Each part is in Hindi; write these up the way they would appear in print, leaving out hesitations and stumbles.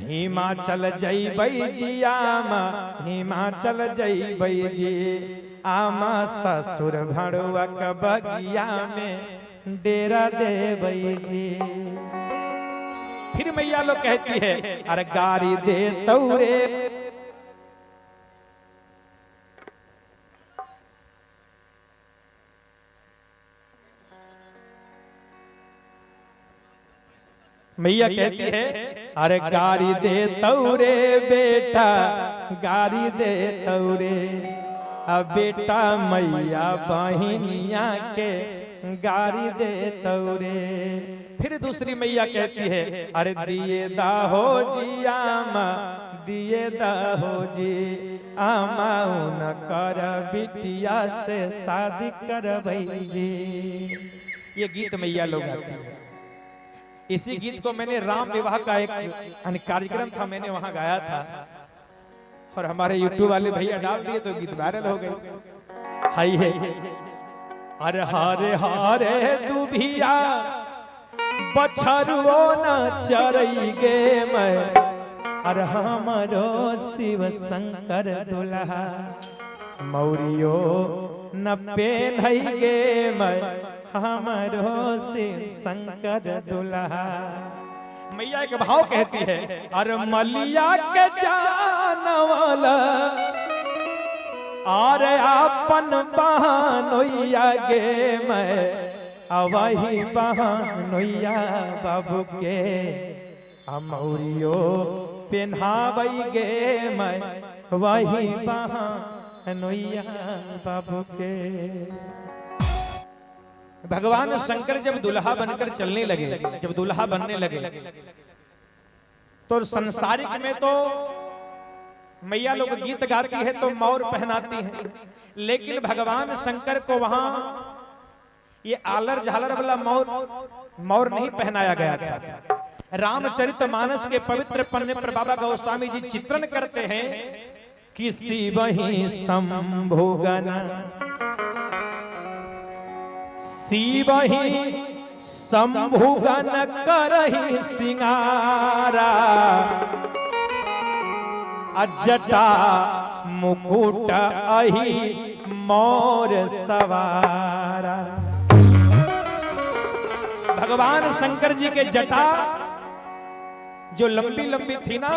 हिमाचल जइबै जी आमा, हिमाचल जइबै जी आमा, ससुर भड़ुआ के बगिया में डेरा देबै जी। फिर मैया लोग कहती है अरे गाड़ी दे तौरे, मैया कहती है अरे गाड़ी दे तौरे बेटा, गाड़ी दे तौरे, अब बेटा मैया बहिनिया के गाड़ी दे तौरे। फिर दूसरी मैया कहती है अरे दिए दा हो जी आमा, दिए दा हो जी आमा, न कर बिटिया से शादी करबै जी। ये गीत मैया लोग गाती है। इसी गीत को मैंने राम विवाह का एक कार्यक्रम था, मैंने वहां गाया था और हमारे यूट्यूब वाले भैया डाल दिए तो गीत वायरल हो गए। हाय है अरे हारे हारे दुभिया बछरुओ न चरई गे मैं, अरे हमरो शिव शंकर दुल्हा मौरियो न पेन्हई गे मैं, हमरो शिव शंकर दुल्हा। मैया के भाव कहती है अरे मलिया के जानवाला, अरे अपन बहनोइया गे मैं, वही बहनोइया बाबू के अमौरियो पेन्हावई गे मैं, वही बहनोइया बाबू के। भगवान शंकर जब दुल्हा बनकर चलने लगे, जब दुल्हा बनने लगे तो संसारिक में तो मैया लोग गीत गाती है तो मौर पहनाती है, लेकिन भगवान शंकर को वहां ये आलर झालर वाला मौर नहीं पहनाया गया था। रामचरितमानस के पवित्र पन्ने पर बाबा गोस्वामी जी चित्रण करते हैं कि शिव ही शंभुगन, शिव ही शंभुगन करहि सिंगारा, जटा मुकुट अहि मोर सवारा। भगवान शंकर जी के जटा जो लंबी लंबी थी ना,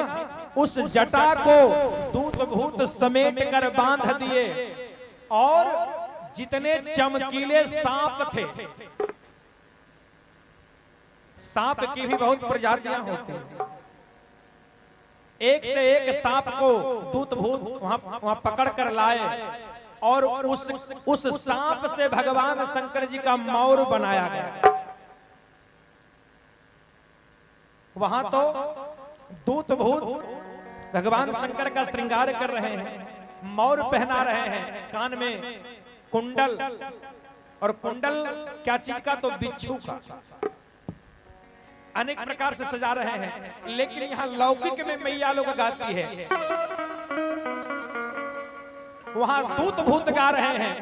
उस जटा को दूत भूत समेट कर बांध दिए और जितने चमकीले सांप थे, सांप की भी बहुत प्रजातियां होती हैं, एक से एक सांप को दूत भूत वहां पकड़ कर लाए और उस सांप से भगवान शंकर जी का मौर बनाया गया। वहां तो दूत भूत भगवान शंकर का श्रृंगार कर रहे हैं, मौर पहना रहे हैं, कान में कुंडल, और कुंडल क्या चीज का, तो बिच्छू का, अनेक प्रकार से सजा रहे हैं। लेकिन यहाँ लौकिक में मैया लोग गाती है, वहां दूत भूत गा रहे हैं,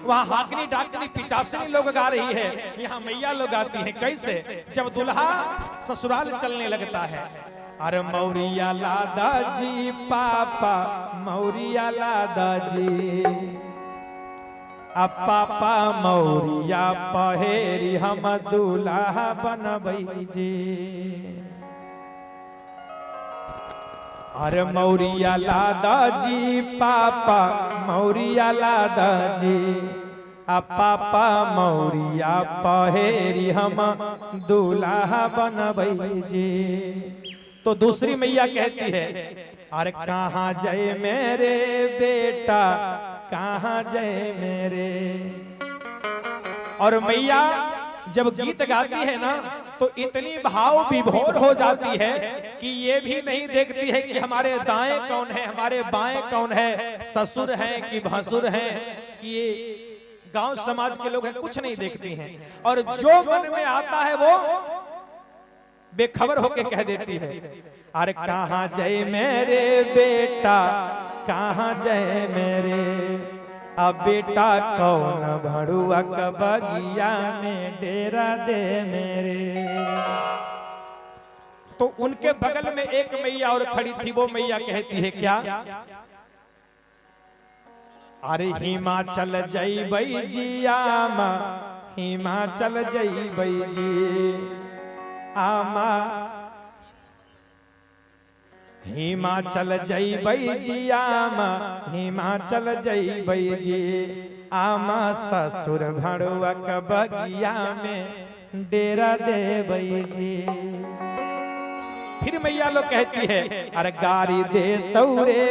वहां हाकनी डाकनी पिचासनी लोग गा रही है, यहाँ मैया लोग गाती हैं। कैसे? जब दुल्हा ससुराल चलने लगता है, अरे मौरिया लादा जी पापा, मौरिया लादा जी, अब पापा मौरिया पहेरी हम दूल्हा बनबै जी। अरे मौरिया लादा जी पापा, मौरिया लादा जी, अब पापा मौरिया पहेरी हम दूल्हा बनबै जी। तो दूसरी मैया कहती है अरे कहाँ जाए मेरे बेटा, कहाँ जाए मेरे। और मैया जब गीत गाती है ना, तो इतनी भाव विभोर हो जाती है कि ये भी नहीं देखती है कि हमारे दाएं कौन है, हमारे बाएं कौन है, ससुर हैं कि भसुर हैं, कि ये गांव समाज के लोग हैं, कुछ नहीं देखती हैं। और जो मन में आता है वो बेखबर होके कह देती है अरे कहाँ जाए मेरे बेटा, कहाँ जाए मेरे, अब बेटा कौन भड़ुआ का बगिया में डेरा दे मेरे। तो उनके बगल में एक मैया और खड़ी थी, वो मैया कहती है क्या, अरे हिमाचल जइबै जी आमा, हिमाचल जइबै जी आमा, हिमाचल जइबै जी आमा, हिमाचल जइबै जी आमा, ससुर भड़ुआ के बगिया में डेरा देबै जी। फिर मैया लोग कहती है, अरे गाड़ी दे तौरे,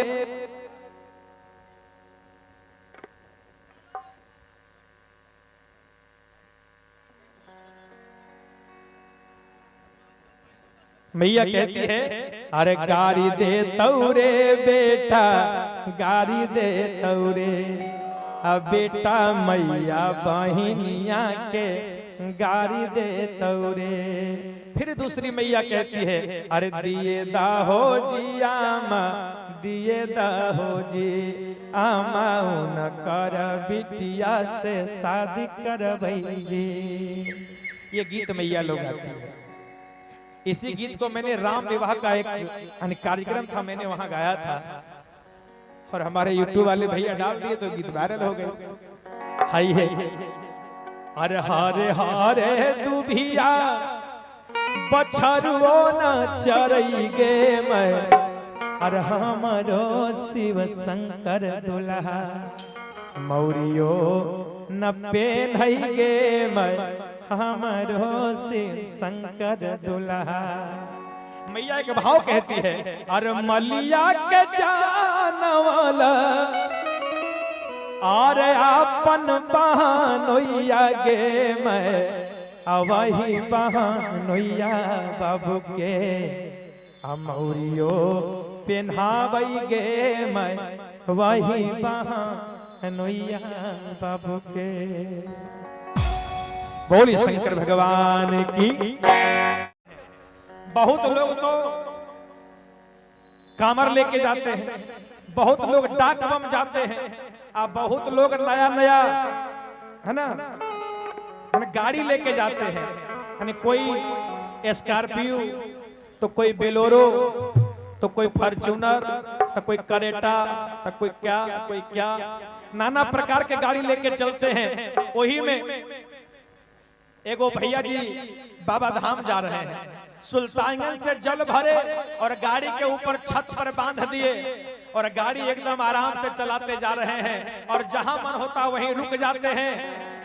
मैया कहती है, अरे गाड़ी दे तौरे बेटा, गाड़ी दे तौरे, अब बेटा मैया बहिनिया के गाड़ी दे तौरे। फिर दूसरी मैया कहती है, अरे दिए दाहो जी आमा, दिए दाहो जी आमा, उन कर बिटिया से शादी करबै जी। ये गीत मैया लोग गाती है। इसी गीत को मैंने राम विवाह का एक कार्यक्रम था, मैंने वहां गाया था और हमारे यूट्यूब वाले भैया डाल दिए तो गीत वायरल हो गए। हाय है, अरे हारे हारे दुभिया बछरुओ न चरई गे मैं, अरे हमरो शिव शंकर दुल्हा मौरियो न पेन्हई गे मैं, हमरो शिव शंकर दुल्हा। मैया के भाव कहती है, अरे मलिया के जान वाला, अरे अपन बहनोइया गे मैं, वही बहनोइया बाबू के अमौरियो पेन्हावई गे मैं, वही बहनोइया बाबू के। बोली शंकर भगवान की। बहुत लोग तो कामर लेके जाते हैं, बहुत लोग डाक बम जाते हैं, अब बहुत लोग नया नया है ना गाड़ी लेके जाते हैं, यानी कोई स्कॉर्पियो तो कोई बेलोरो तो कोई फॉर्च्यूनर तो कोई करेटा तो कोई क्या नाना प्रकार के गाड़ी लेके चलते हैं। वही में एगो भैया जी बाबा धाम जा रहे हैं, सुल्तानगंज से जल भरे और गाड़ी के ऊपर छत पर बांध दिए और गाड़ी एकदम आराम से चलाते जा रहे हैं और जहां मन होता वहीं रुक जाते हैं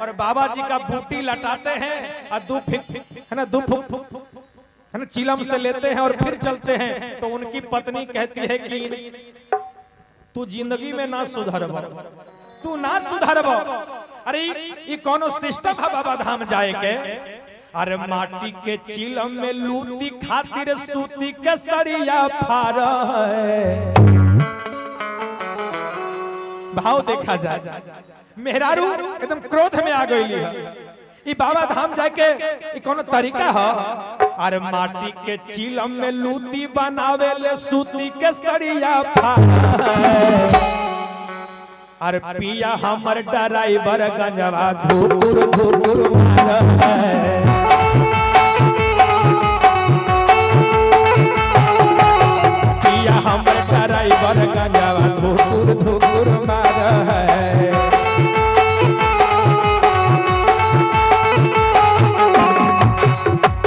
और बाबा जी का बूटी लटाते हैं और दो चिलम से लेते हैं और फिर चलते हैं। तो उनकी पत्नी कहती है कि तू जिंदगी में ना सुधरब, तू ना सुधरब। अरे ये कौनो सिस्टम है बाबा धाम जाए के? अरे माटी के चिलम में लूटी खातिर सूती के सरिया फारा है। भाव देखा जाए, मेहरारू एकदम क्रोध में आ गई है। ये बाबा धाम जाके ये कौनो तरीका है? अरे माटी के चिलम में लूटी बनावे ले सूती के सरिया फारा है। अरे पिया हमर ड्राइवर गंजवा धूर धूर मारा है। पिया हमर ड्राइवर गंजवा धूर धूर मारा है।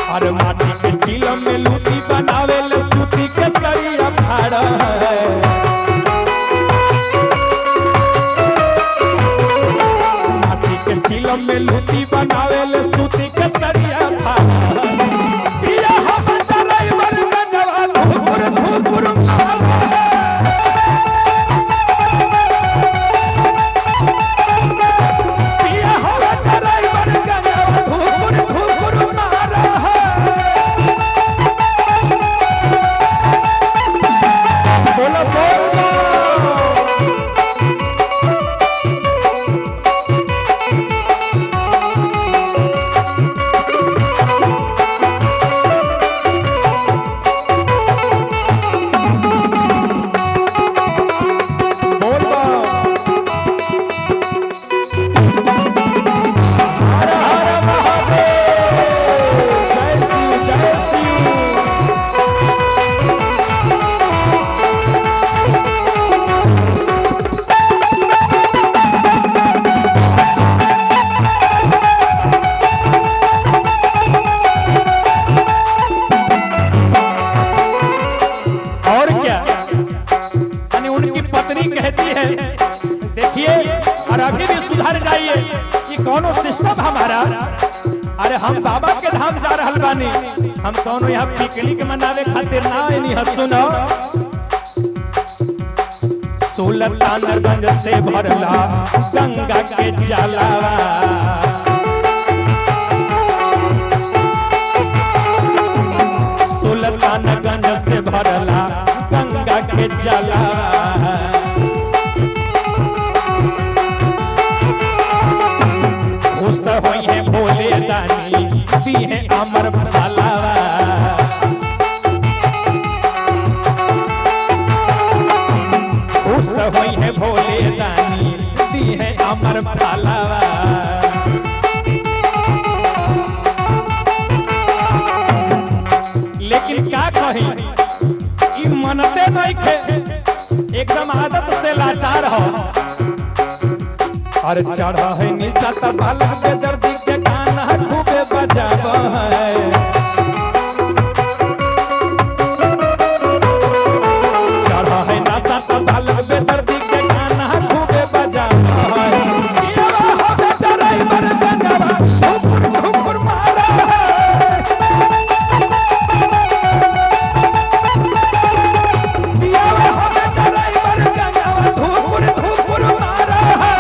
अरे माटी के चिलम में लूटी बनावे ले सूती के सरिया फाड़ा है। चिलम में लूटी बनावे ले सूती के सरिया महाराज अरे हम बाबा के धाम जा रहल बानी, हम कौनो यहाँ पिकनिक मनावे खातिर ना आइनी ह। सुनो सुल्तानगंज से भरला गंगा के जलावा, सुल्तानगंज से भरला गंगा के जलावा। खुश होई है भोले दानी दी है अमर भलावा, खुश होई है भोले दानी दी है अमर भलावा। लेकिन क्या कही ई मनते नहीं खे, एकदम आदत से लाचार हो। अरे चढ़ा है निशा तबाल के दर्दी के गाना खूबे बजावा है, चढ़ा है नशा तबाल के दर्दी के गाना खूबे बजावा है। ये हो बेटा ड्राइवर गंगावा हुकुर हुकुर मारा है, ये हो बेटा ड्राइवर गंगावा हुकुर हुकुर मारा है।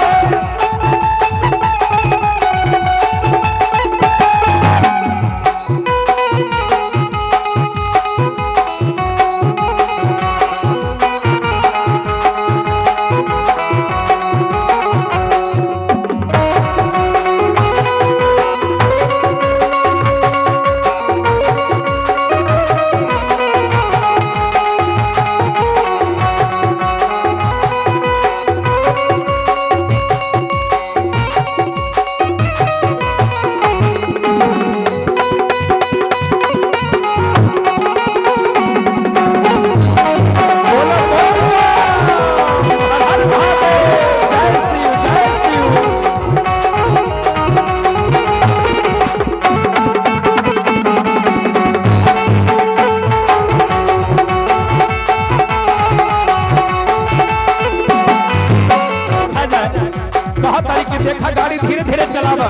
देखा गाड़ी धीरे धीरे चलावा,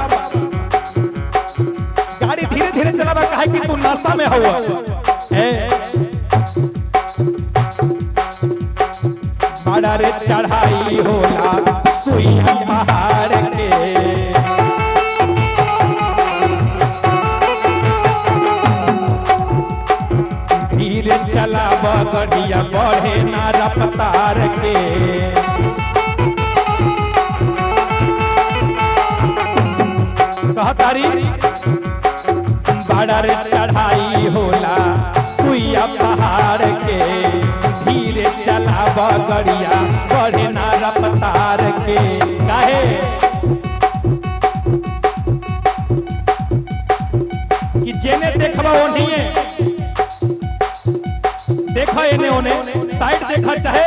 गाड़ी धीरे धीरे चलावा, कहे कि तू नशा में हुआ। बड़ा रे चढ़ाई होला सुइया पहाड़ के, धीरे चलावा गड़िया बढ़े ना रफ्तार के। कहतारी बड़ा रे चढ़ाई होला सुइया पहाड़ के, धीरे चलावा गड़िया बढ़े ना रफ्तार के। काहे कि जेने देखबा ओनिए देखा, एने ओने साइड देखा, चाहे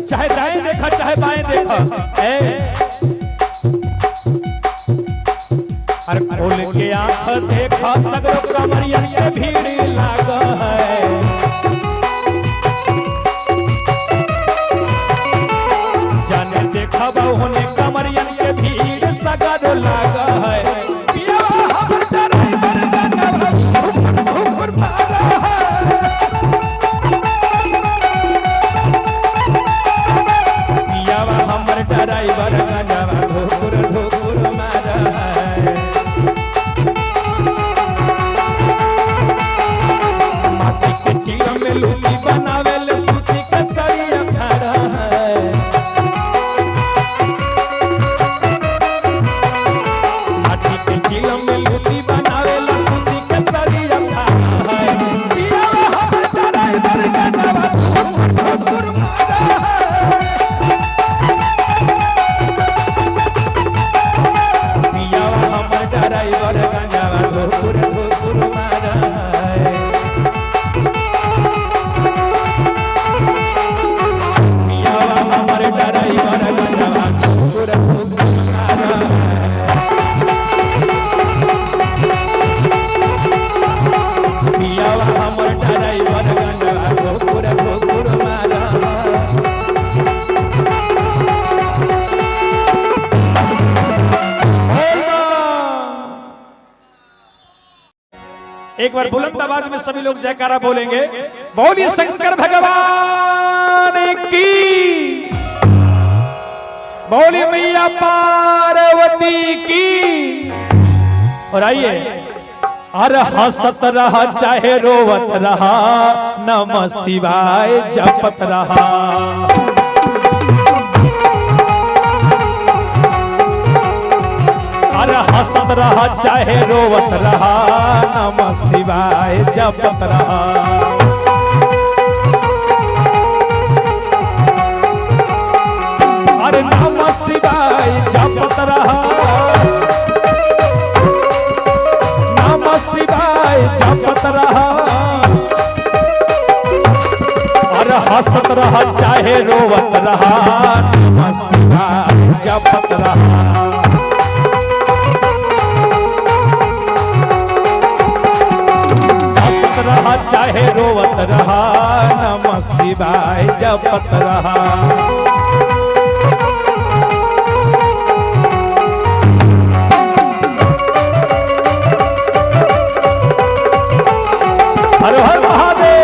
चाहे दाएं देखा चाहे बाएं देखा। अरे खोल के आँख देखा सगरो कमरियन के भीड़ लाग है, जाने देखा बहुने कमरियन के भीड़ सगरो लाग है। पियावा हमर ड्राइवर गंगावा हुकुर हुकुर मारा है, पियावा हमर ड्राइवर गंगावा हुकुर हुकुर मारा है। एक बार बुलंद आवाज में सभी लोग जयकारा बोलेंगे। बोलिए शंकर भगवान की, बोलिए मैया पार्वती की। और आइए, अरे हंसत रहा चाहे रोवत रहा, नमः शिवाय जपत रहा। अरे हंसत रहा चाहे रोवत रहा, नमः शिवाय जपत रहा। अरे नमः शिवाय जपत रहा, नमः शिवाय जपत रहा। अरे हंसत रहा चाहे रोवत रहा, नमः शिवाय जपत रहा। रहा चाहे रोवत रहा, नमः शिवाय जपत रहा। हर हर महादेव।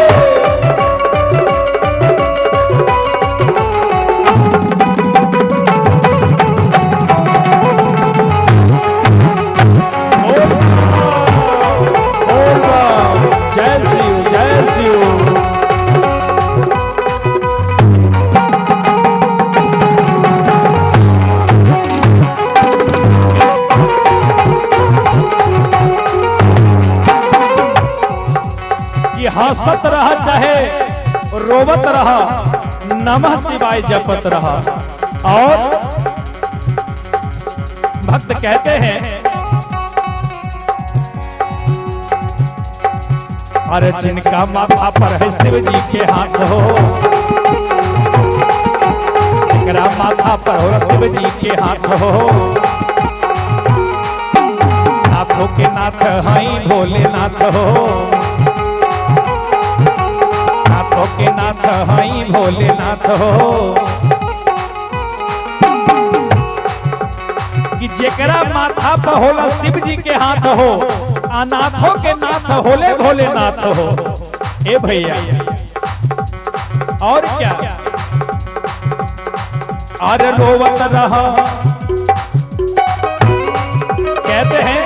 जय शिव, जय शिव। ये हंसत रहा चाहे रोवत रहा, नमः शिवाय जपत रहा। और भक्त कहते हैं, अरे जिनका माथा पर है शिव जी के हाथ हो, जिनका माथा पर हो शिव जी के हाथ हो, नाथों के नाथ हैं भोलेनाथ हो, नाथों के नाथ हैं भोलेनाथ हो। कि जेकरा माथा पर होला शिव जी के हाथ हो, अनाथों के नाथ होले भोलेनाथ हो। ए भैया और क्या, अरे रोवत रहा, कहते हैं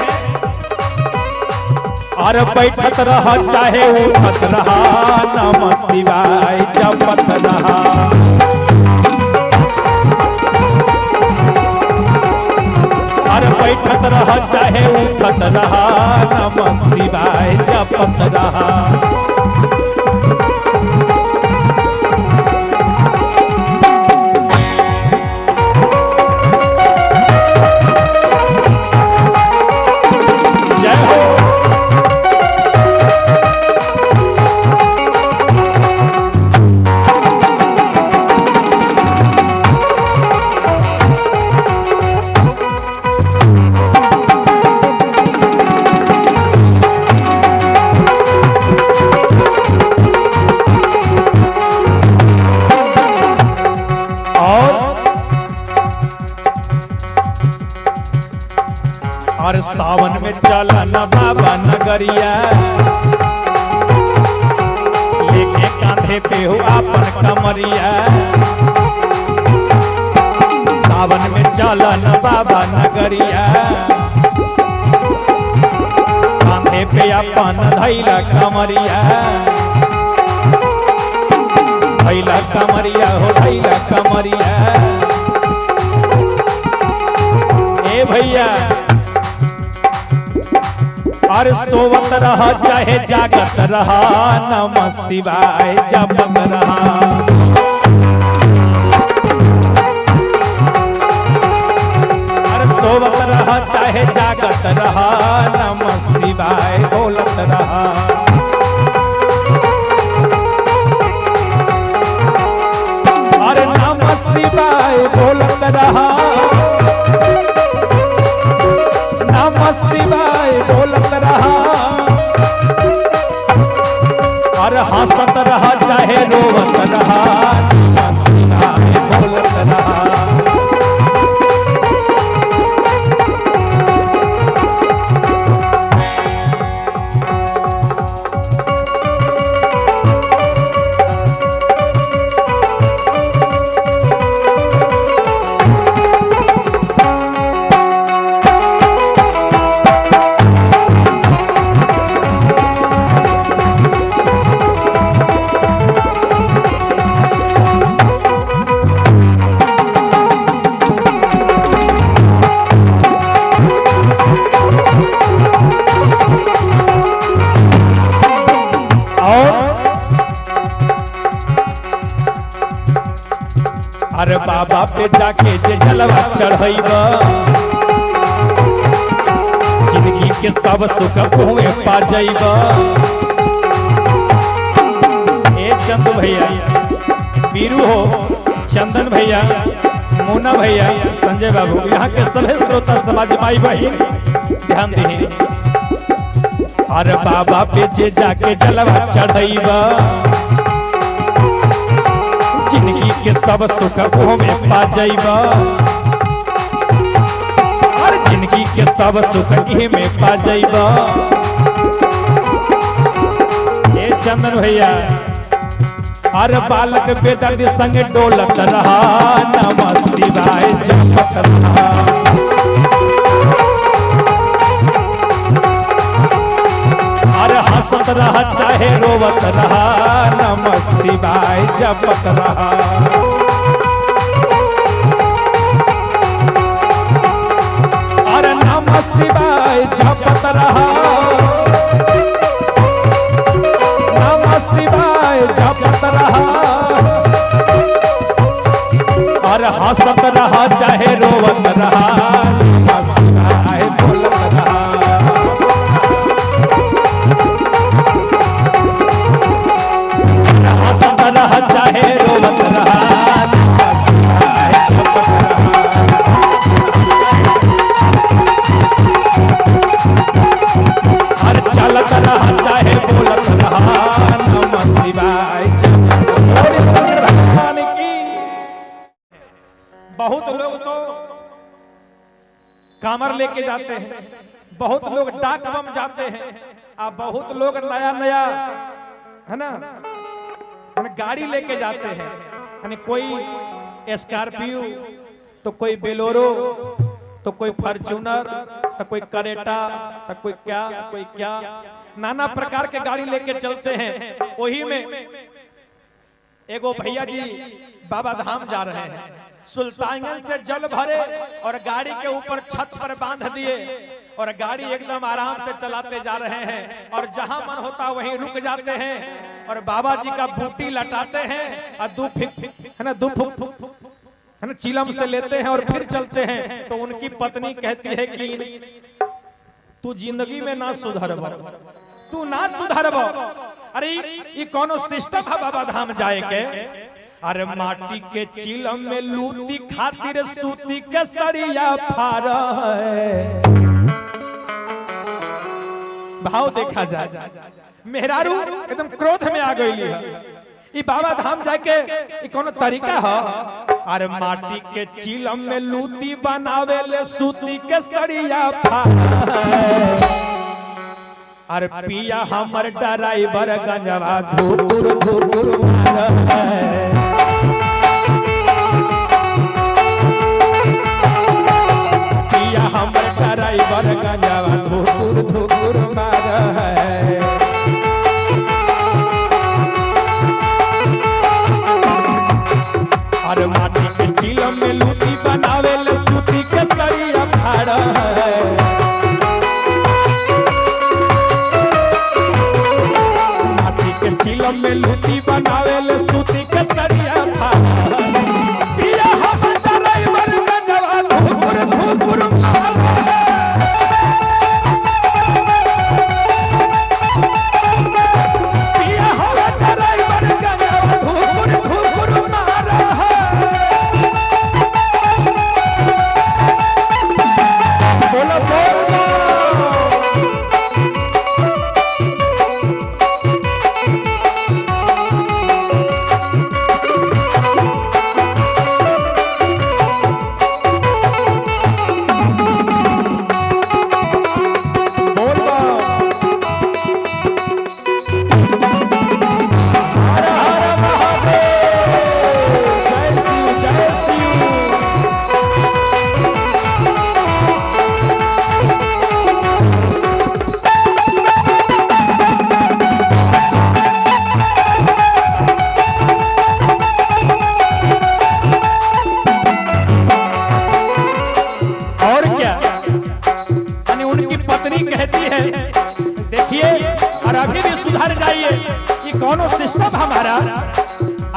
अरे बैठत रहा चाहे उठत रहा, नमः शिवाय जपत रहा। अरे बैठत रहा चाहे उठत रहा, नमः शिवाय जपत रहा। जय हो। और सावन में चला न बाबा नगरिया, लेके कांधे पे हो आपन कमरिया। सावन में चला न बाबा नगरिया, कांधे पे अपन धैला कमरिया, धैला कमरिया हो धैला कमरिया। ए भैया, और सोवत रहा चाहे जागत रहा, नमः शिवाय जपत रहा। और सोवत रहा चाहे जागत रहा, नमः शिवाय बोलत रहा। और नमः शिवाय बोलत रहा, नमः शिवाय बोलत रहा। और हंसत रहा चाहे रोवत रहा, नमः शिवाय बोलत रहा। अरे बाबा पे जाके जे जलवा चढ़ैबा जिंदगी के सब सुख हुए पा जाइबा। ए चंद भैया, वीरू हो, चंदन भैया, मोना भैया, संजय बाबू, यहाँ के सभी श्रोता समाज भाई बहन ध्यान दे। अरे बाबा पे जे जाके जलवा चढ़ैबा जिंदगी के सब सुख में पा जाइबा। और जिंदगी के सब सुख में पा जाइबा। ए चंदन भैया, अरे बालक बेदर्द संग डोलत रहा, नमः शिवाय जपत रहा। अरे हंसत रहा चाहे रोवत रहा, नमः शिवाय जपत रहा। अरे नमः शिवाय जपत रहा, नमः शिवाय जपत रहा। अरे हंसत रहा चाहे रोवत रहा, नमः शिवाय बोलत रहा। हंसत रहा चाहे रोवत रहा, नमः शिवाय जपत रहा। अरे चलत रहा चाहे बोलत रहा, नमः शिवाय जपत रहा। बहुत लोग तो कामर लेके जाते हैं, बहुत लोग डाक बम जाते हैं, और बहुत लोग नया नया है ना गाड़ी लेके जाते हैं। यानी कोई स्कॉर्पियो, तो कोई बेलोरो, तो कोई फॉर्च्यूनर, तो कोई करेटा, तो कोई क्या नाना प्रकार के गाड़ी लेके चलते हैं। वही में एगो भैया जी बाबा धाम जा रहे हैं, सुल्तानगंज से जल भरे और गाड़ी के ऊपर छत पर बांध दिए और गाड़ी एकदम आराम से चलाते जा रहे हैं। और जहां मन होता वहीं रुक जाते हैं और बाबा जी का बूटी लटाते हैं और दो है ना चिलम से लेते हैं और फिर चलते हैं। तो उनकी पत्नी कहती है कि तू जिंदगी में ना सुधरब, तू ना सुधरब। अरे ये कोनो सिस्टम है बाबा धाम जाए के? अरे माटी के चिलम में लूटी खातिर सूती के सरिया फार है। भाव देखा जाए, मेहरारू एकदम क्रोध में आ गई है। ये बाबा धाम जाके ये कोनो तरीका है? अरे माटी के चिलम में लूटी बनावे ले सूती के सरिया फार है। अरे पिया हमर ड्राइवर गंजवा धुकुर धुकुर मार है। पिया हमर ड्राइवर गंजवा धुकुर धुकुर मार है। अरे माटी के चिलम में लूटी बनावे ले सूती के सरिया फाड़ है। चिलम में लूटी बनावे ले सूती के सरिया फाड़। पिया हमर ड्राइवर गंजवा धुकुर धुकुर मार है। पिया हमर ड्राइवर गंजवा धुकुर धुकुर मार है। बोलो बोलो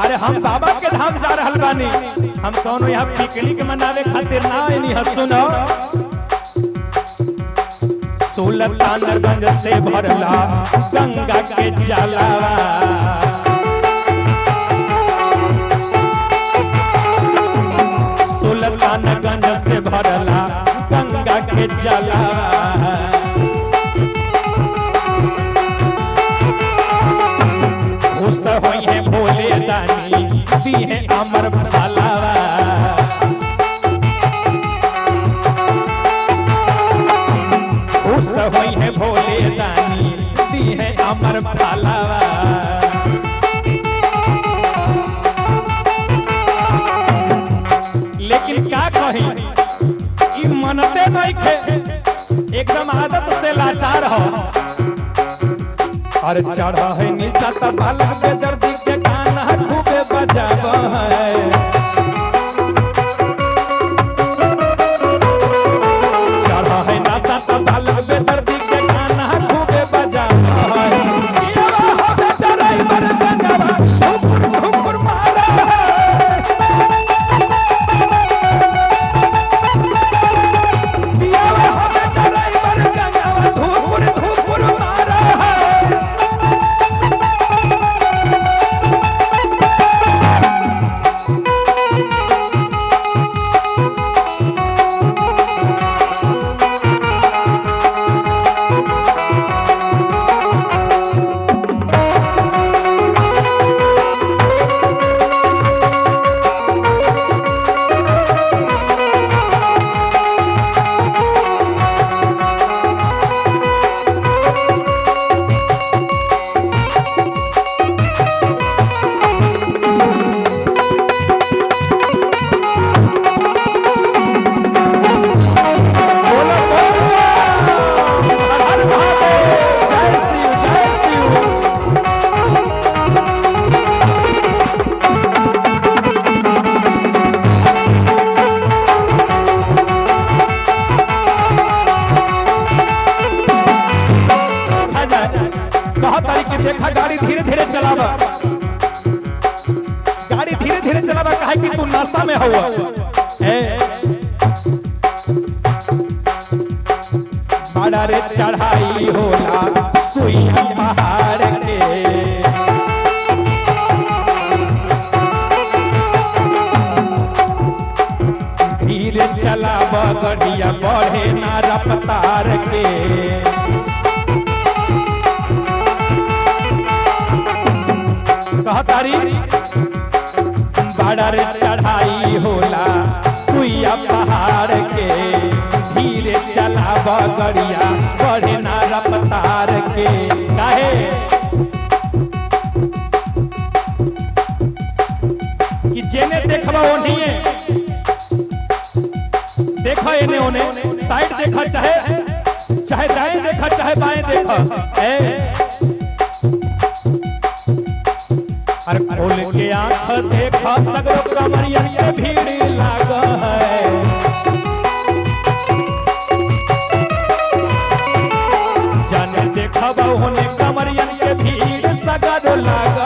अरे हम बाबा के धाम जा रहल बानी, हम कौनो यहाँ पिकनिक मनावे खातिर ना आइनी है। सुनो, सुल्तानगंज से भरला गंगा के जलावा, सुल्तानगंज से भरला गंगा के जलावा। खुश होई है भोले दानी दी है अमर भलावा, खुश होई है भोले दानी दी है अमर भलावा। लेकिन क्या कही ई मनते नहीं खे, एकदम आदत से लाचार हो। अरे चढ़ा है निशा त बालक के दर्दी के गाना खूबे बजाब है, चढ़ा है नशा त बालक के दर्दी के गाना खूबे बजाब है। ये हो बेटा ड्राइवर गंगवा हुकुर हुकुर मारा है, ये हो बेटा ड्राइवर गंगवा हुकुर हुकुर मारा है। देखा गाड़ी धीरे धीरे चलावा, गाड़ी धीरे धीरे चलावा, काहे कि तू नशा में हुआ। बड़ा रे चढ़ाई होला सुइया पहाड़ के, धीरे चलावा गड़िया बढ़े ना रफ्तार के। कहतारी बड़ा रे चढ़ाई होला सुइया पहाड़ के, धीरे चलावा गड़िया बढ़े ना रफ्तार के। काहे कि जेने देखबा ओनिए देखा, एने ओने साइड देखा, चाहे चाहे दाएं देखा चाहे बाएं देखा। अरे खोल के आँख देखा सगरो कमरियन के भीड़ लाग है, जाने देखा होने कमरियन के भीड़ सगरो लाग